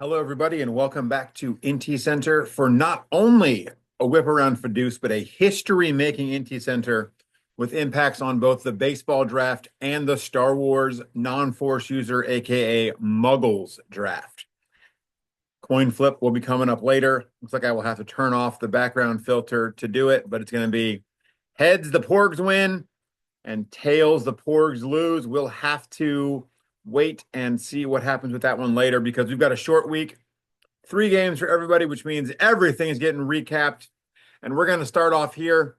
Hello, everybody, and welcome back to IntyCenter for not only a whip around FODEUSS, but a history-making IntyCenter with impacts on both the baseball draft and the Star Wars non-force user, aka Muggles draft. Coin flip will be coming up later. Looks like I will have to turn off the background filter to do it, but it's going to be heads, the Porgs win, and tails, the Porgs lose. We'll have to wait and see what happens with that one later because we've got a short week, 3 games for everybody, which means everything is getting recapped. And we're going to start off here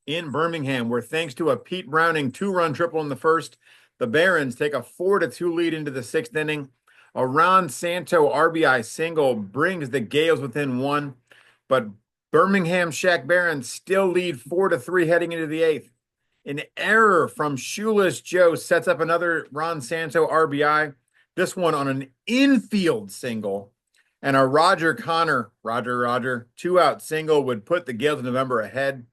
in Birmingham, where thanks to a Pete Browning 2-run triple in the first, the Barons take a 4-2 lead into the 6th inning. A Ron Santo RBI single brings the Gales within 1, but Birmingham Shack Barons still lead 4-3 heading into the 8th. An error from Shoeless Joe sets up another Ron Santo RBI, this one on an infield single. And a Roger Connor, Roger, 2-out single would put the Gales of November ahead,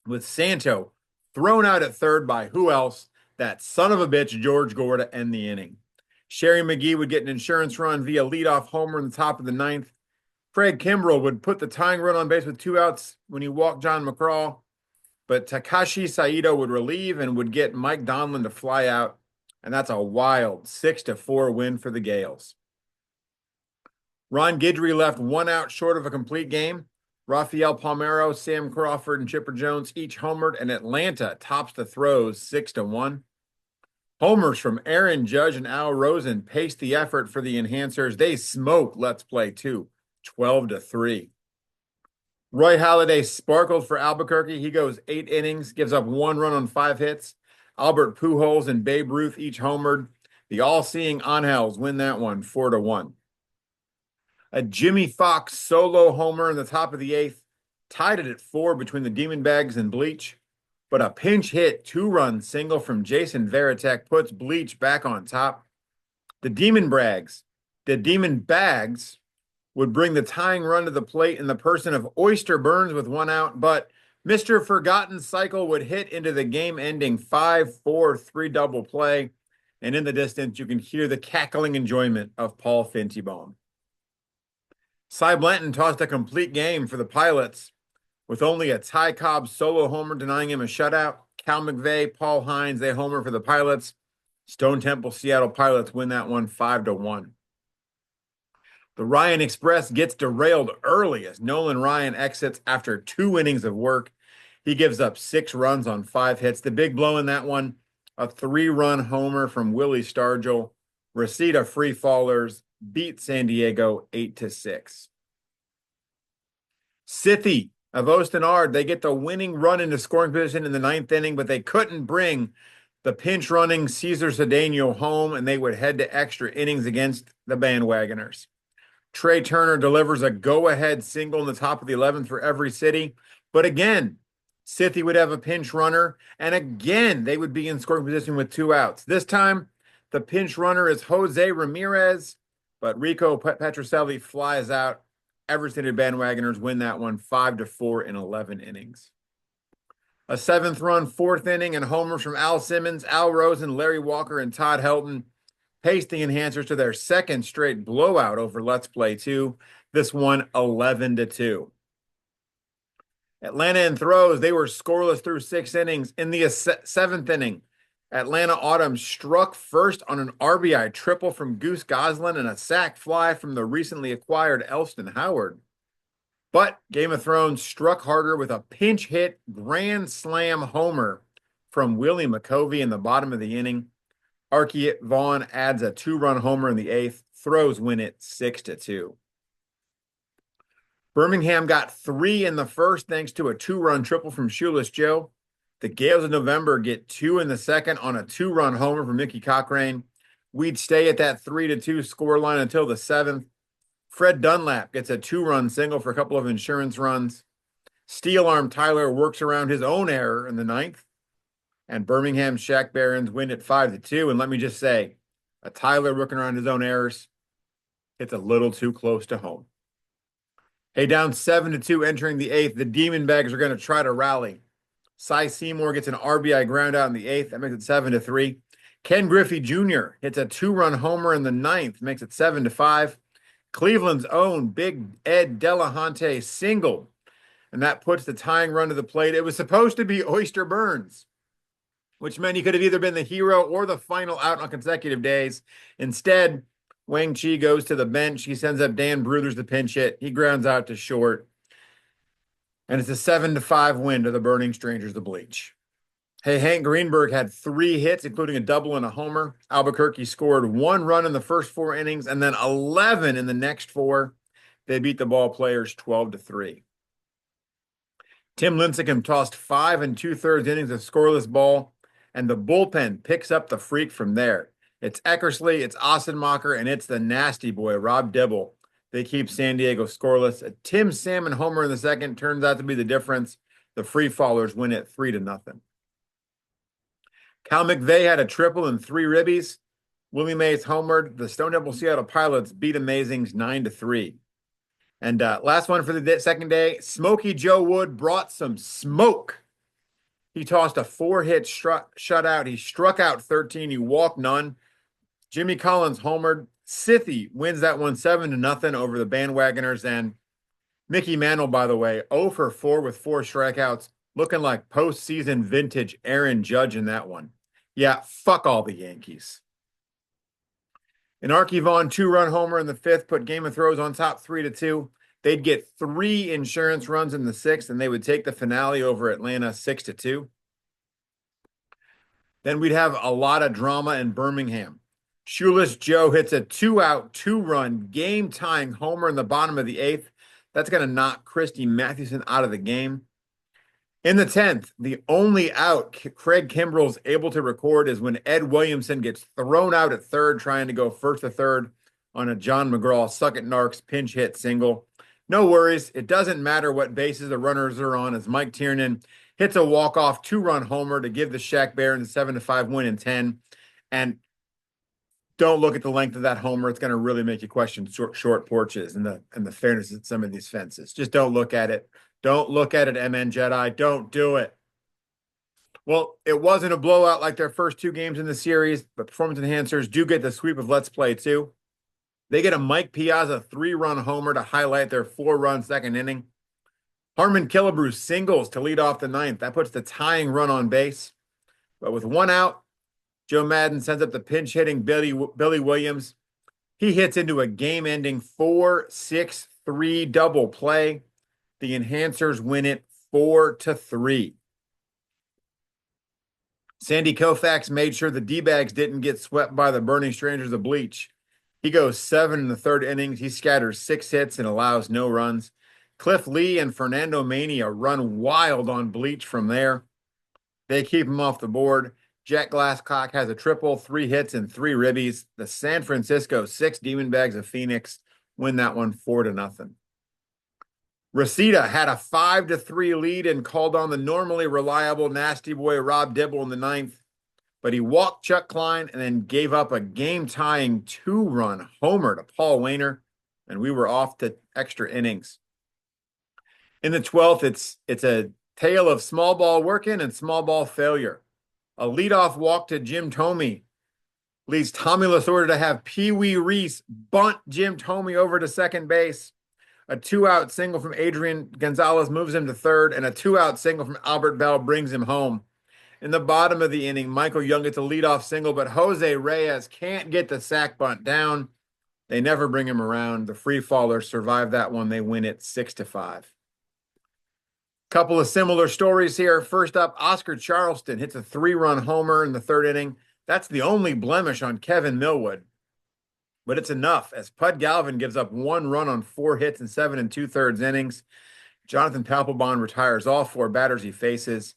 with Santo thrown out at third by who else? That son of a bitch, George Gore, to end the inning. Sherry McGee would get an insurance run via leadoff homer in the top of the 9th. Craig Kimbrell would put the tying run on base with 2 outs when he walked John McCraw. But Takashi Saito would relieve and would get Mike Donlin to fly out. And that's a wild 6-4 win for the Gales. Ron Guidry left 1 out short of a complete game. Rafael Palmeiro, Sam Crawford, and Chipper Jones each homered, and Atlanta tops the throws 6-1. Homers from Aaron Judge and Al Rosen paced the effort for the Enhancers. They smoked Let's Play 2, 12-3. Roy Halladay sparkled for Albuquerque. He goes 8 innings, gives up 1 run on 5 hits. Albert Pujols and Babe Ruth each homered. The all-seeing Angels win that one 4-1. A Jimmy Fox solo homer in the top of the 8th tied it at 4 between the Demon Bags and Bleach. But a pinch hit 2-run single from Jason Varitek puts Bleach back on top. The Demon Bags would bring the tying run to the plate in the person of Oyster Burns with 1 out, but Mr. Forgotten Cycle would hit into the game-ending 5-4-3 double play, and in the distance, you can hear the cackling enjoyment of Paul Fintybaum. Cy Blanton tossed a complete game for the Pilots, with only a Ty Cobb solo homer denying him a shutout. Cal McVeigh, Paul Hines, they homer for the Pilots. Stone Temple Seattle Pilots win that one 5-1. The Ryan Express gets derailed early as Nolan Ryan exits after 2 innings of work. He gives up 6 runs on 5 hits. The big blow in that one, a 3-run homer from Willie Stargell. Reseda Free Fallers beat San Diego 8-6. Sithy of Ostenard, they get the winning run into scoring position in the 9th inning, but they couldn't bring the pinch running Cesar Cedeno home, and they would head to extra innings against the Bandwagoners. Trey Turner delivers a go-ahead single in the top of the 11th for every city. But again, Sithy would have a pinch runner, and again, they would be in scoring position with 2 outs. This time, the pinch runner is Jose Ramirez, but Rico Petrocelli flies out. Every city Bandwagoners win that one 5-4 in 11 innings. A 7th-run 4th inning and homers from Al Simmons, Al Rosen, Larry Walker, and Todd Helton paced the Enhancers to their 2nd straight blowout over Let's Play 2. This one 11-2. Atlanta in throws, they were scoreless through 6 innings. In the 7th inning, Atlanta Autumn struck first on an RBI triple from Goose Goslin and a sac fly from the recently acquired Elston Howard. But Game of Thrones struck harder with a pinch hit grand slam homer from Willie McCovey in the bottom of the inning. Archie Vaughn adds a 2-run homer in the 8th. Throws win it 6-2. Birmingham got 3 in the first thanks to a 2-run triple from Shoeless Joe. The Gales of November get 2 in the 2nd on a 2-run homer from Mickey Cochrane. We'd stay at that 3-2 scoreline until the 7th. Fred Dunlap gets a 2-run single for a couple of insurance runs. Steel Arm Tyler works around his own error in the 9th. And Birmingham Shack Barons win at 5-2. And let me just say, a Tyler working around his own errors, it's a little too close to home. Hey, down 7-2 entering the 8th, the Demon Bags are going to try to rally. Cy Seymour gets an RBI ground out in the 8th. That makes it 7-3. Ken Griffey Jr. hits a 2-run homer in the 9th, makes it 7-5. Cleveland's own Big Ed Delahunty singled, and that puts the tying run to the plate. It was supposed to be Oyster Burns, which meant he could have either been the hero or the final out on consecutive days. Instead, Wang Chi goes to the bench. He sends up Dan Bruthers to pinch hit. He grounds out to short. And it's a 7-5 win to the Burning Strangers, the Bleach. Hey, Hank Greenberg had 3 hits, including a double and a homer. Albuquerque scored 1 run in the first 4 innings and then 11 in the next 4. They beat the ball players 12-3. Tim Lincecum tossed 5 2/3 innings of scoreless ball, and the bullpen picks up the freak from there. It's Eckersley, it's Ossenmacher, and it's the nasty boy, Rob Dibble. They keep San Diego scoreless. A Tim Salmon homer in the second turns out to be the difference. The Free Fallers win it 3-0. Cal McVeigh had a triple and 3 ribbies. Willie Mays homered. The Stone Temple Seattle Pilots beat Amazings 9-3. And last one for the second day, Smokey Joe Wood brought some smoke. He tossed a 4-hit shutout. He struck out 13. He walked none. Jimmy Collins homered. Sithy wins that one 7-0 over the Bandwagoners. And Mickey Mantle, by the way, 0 for 4 with 4 strikeouts, looking like postseason vintage Aaron Judge in that one. Yeah, fuck all the Yankees. An Archie Vaughn 2-run homer in the 5th put Game of Thrones on top 3-2. They'd get 3 insurance runs in the 6th, and they would take the finale over Atlanta 6-2. Then we'd have a lot of drama in Birmingham. Shoeless Joe hits a 2-out, 2-run, game-tying homer in the bottom of the 8th. That's going to knock Christy Mathewson out of the game. In the 10th, the only out Craig Kimbrell's able to record is when Ed Williamson gets thrown out at third, trying to go first to third on a John McGraw suck-it-narks pinch hit single. No worries. It doesn't matter what bases the runners are on, as Mike Tiernan hits a walk-off 2-run homer to give the Shaq Barons a 7-5 win in 10. And don't look at the length of that homer. It's going to really make you question short porches and the fairness of some of these fences. Just don't look at it. Don't look at it, MN Jedi. Don't do it. Well, it wasn't a blowout like their first 2 games in the series, but performance enhancers do get the sweep of Let's Play too. They get a Mike Piazza 3-run homer to highlight their 4-run second inning. Harmon Killebrew singles to lead off the 9th. That puts the tying run on base. But with 1 out, Joe Madden sends up the pinch-hitting Billy Williams. He hits into a game-ending 4-6-3 double play. The enhancers win it 4-3. Sandy Koufax made sure the D-bags didn't get swept by the Burning Strangers of Bleach. He goes 7 in the 3rd innings. He scatters 6 hits and allows no runs. Cliff Lee and Fernando Mania run wild on Bleach from there. They keep him off the board. Jack Glasscock has a triple, 3 hits, and 3 ribbies. The San Francisco 6 Demon Bags of Phoenix win that one 4-0. Reseda had a 5-3 lead and called on the normally reliable nasty boy Rob Dibble in the 9th, but he walked Chuck Klein and then gave up a game-tying 2-run homer to Paul Wainer, and we were off to extra innings. In the 12th, it's a tale of small ball working and small ball failure. A leadoff walk to Jim Thome leads Tommy Lasorda to have Pee Wee Reese bunt Jim Thome over to second base. A 2-out single from Adrian Gonzalez moves him to third, and a 2-out single from Albert Bell brings him home. In the bottom of the inning, Michael Young gets a leadoff single, but Jose Reyes can't get the sac bunt down. They never bring him around. The Free Fallers survive that one. They win it 6-5. Couple of similar stories here. First up, Oscar Charleston hits a 3-run homer in the 3rd inning. That's the only blemish on Kevin Millwood. But it's enough as Pud Galvin gives up 1 run on 4 hits in 7 2/3 innings. Jonathan Papelbon retires all 4 batters he faces,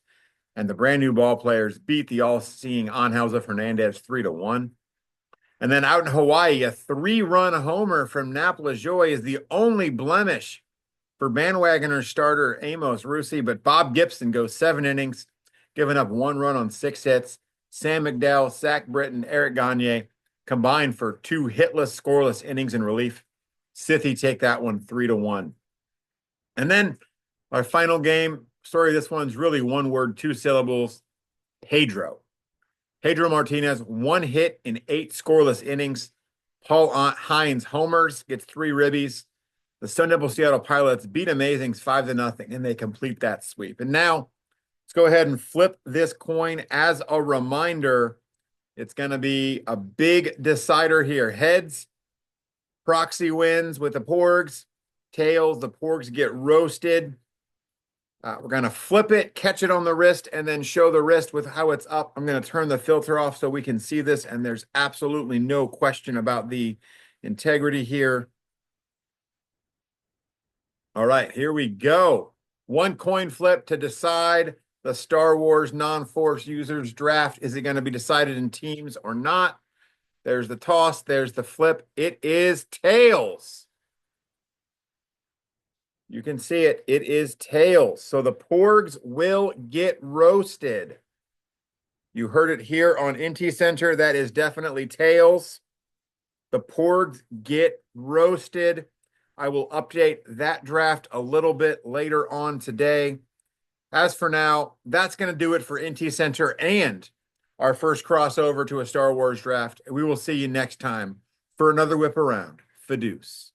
and the brand new ball players beat the all-seeing Anheuser Fernandez 3-1. And then out in Hawaii, a 3-run homer from Nap Lajoie is the only blemish for Bandwagoner starter Amos Russi, but Bob Gibson goes 7 innings, giving up 1 run on 6 hits. Sam McDowell, Zach Britton, Eric Gagne combined for 2 hitless, scoreless innings in relief. Sithy take that one 3-1. And then our final game story, this one's really 1 word, 2 syllables, Pedro. Pedro Martinez, 1 hit in 8 scoreless innings. Paul Hines homers, gets 3 ribbies. The Stone Temple Seattle Pilots beat Amazings 5-0, and they complete that sweep. And now let's go ahead and flip this coin as a reminder. It's going to be a big decider here. Heads, Proxy wins with the Porgs. Tails, the Porgs get roasted. We're going to flip it, catch it on the wrist, and then show the wrist with how it's up. I'm going to turn the filter off so we can see this, and there's absolutely no question about the integrity here. All right, here we go. One coin flip to decide the Star Wars non-Force users draft. Is it going to be decided in teams or not? There's the toss. There's the flip. It is tails. You can see it. It is tails. So the Porgs will get roasted. You heard it here on IntyCenter. That is definitely tails. The Porgs get roasted. I will update that draft a little bit later on today. As for now, that's going to do it for IntyCenter and our first crossover to a Star Wars draft. We will see you next time for another whip around. FODEUSS.